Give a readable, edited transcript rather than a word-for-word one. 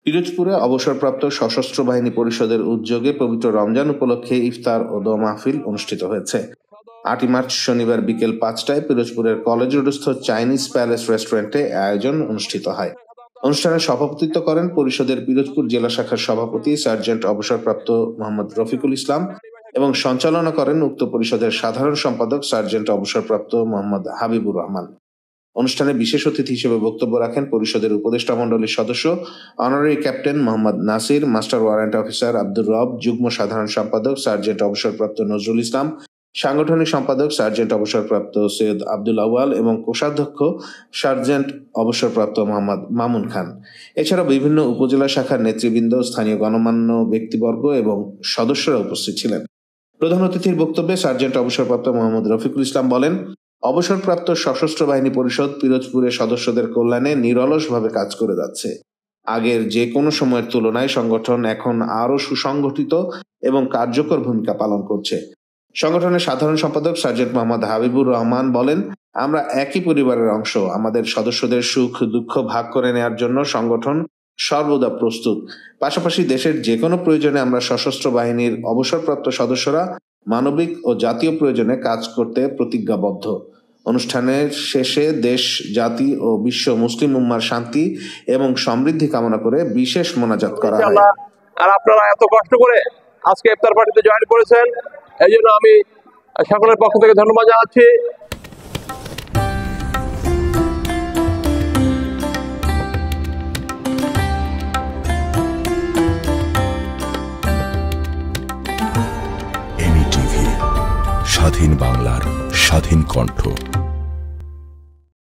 পিরোজপুরে অবসরপ্রাপ্ত সশস্ত্র বাহিনী পরিষদের উদ্যোগে পবিত্র রমজান উপলক্ষে ইফতার ও দোয়া মাহফিল অনুষ্ঠিত হয়েছে। 8 মার্চ শনিবার বিকেল 5টায় পিরোজপুরের কলেজ রোডস্থ চাইনিজ প্যালেস রেস্টুরেন্টে আয়োজন অনুষ্ঠিত হয়। অনুষ্ঠানে সভাপতিত্ব করেন পরিষদের পিরোজপুর জেলা শাখার সভাপতি সার্জেন্ট অবসরপ্রাপ্ত মোহাম্মদ রফিকুল ইসলাম এবং সঞ্চালনা করেন উক্ত পরিষদের সাধারণ সম্পাদক সার্জেন্ট অবসরপ্রাপ্ত মোহাম্মদ হাবিবুর রহমান। অনুষ্ঠানে বিশেষ অতিথি হিসেবে বক্তব্য রাখেন পরিষদের উপদেষ্টা মণ্ডলীর সদস্য honorary captain Mohammad Nasir, master warrant officer Abdur রব, যুগ্ম সাধারণ সম্পাদক সার্জেন্ট অবসরপ্রাপ্ত নজরুল ইসলাম, সাংগঠনিক সম্পাদক সার্জেন্ট অবসরপ্রাপ্ত সৈয়দ আব্দুল আউয়াল এবং কোষাধ্যক্ষ সার্জেন্ট অবসরপ্রাপ্ত মোহাম্মদ মামুন খান। এছাড়া বিভিন্ন উপজেলা শাখার নেতৃবৃন্দ, স্থানীয় গণমান্য ব্যক্তিবর্গ এবং সদস্যরা উপস্থিত ছিলেন। প্রধান অতিথির বক্তব্যে সার্জেন্ট অবসরপ্রাপ্ত মোহাম্মদ রফিকুল ইসলাম বলেন, অবসরপ্রাপ্ত সশস্ত্র বাহিনী পরিষদ পিরোজপুরের সদস্যদের কল্যাণে নিরলসভাবে কাজ করে যাচ্ছে। আগের যে কোনো সময়ের তুলনায় সংগঠন এখন আরো সুসংগঠিত এবং কার্যকর ভূমিকা পালন করছে। সংগঠনের সাধারণ সম্পাদক সার্জেন্ট মোহাম্মদ হাবিবুর রহমান বলেন, আমরা একই পরিবারের অংশ। আমাদের সদস্যদের সুখ দুঃখ ভাগ করে নেওয়ার জন্য সংগঠন সর্বদা প্রস্তুত। পাশাপাশি দেশের যে কোনো প্রয়োজনে আমরা সশস্ত্র বাহিনীর অবসরপ্রাপ্ত সদস্যরা মানবিক ও জাতীয় প্রয়োজনে কাজ করতে প্রতিজ্ঞাবদ্ধ। অনুষ্ঠানের শেষে দেশ, জাতি ও বিশ্ব মুসলিম উম্মার শান্তি এবং সমৃদ্ধি কামনা করে বিশেষ মোনাজাত করা হয়। আর আপনারা এত কষ্ট করে আজকে ইফতার পার্টিতে জয়েন করেছেন, এই জন্য আমি সকলের পক্ষ থেকে ধন্যবাদ জানাচ্ছি। স্বাধীন বাংলার স্বাধীন কণ্ঠ।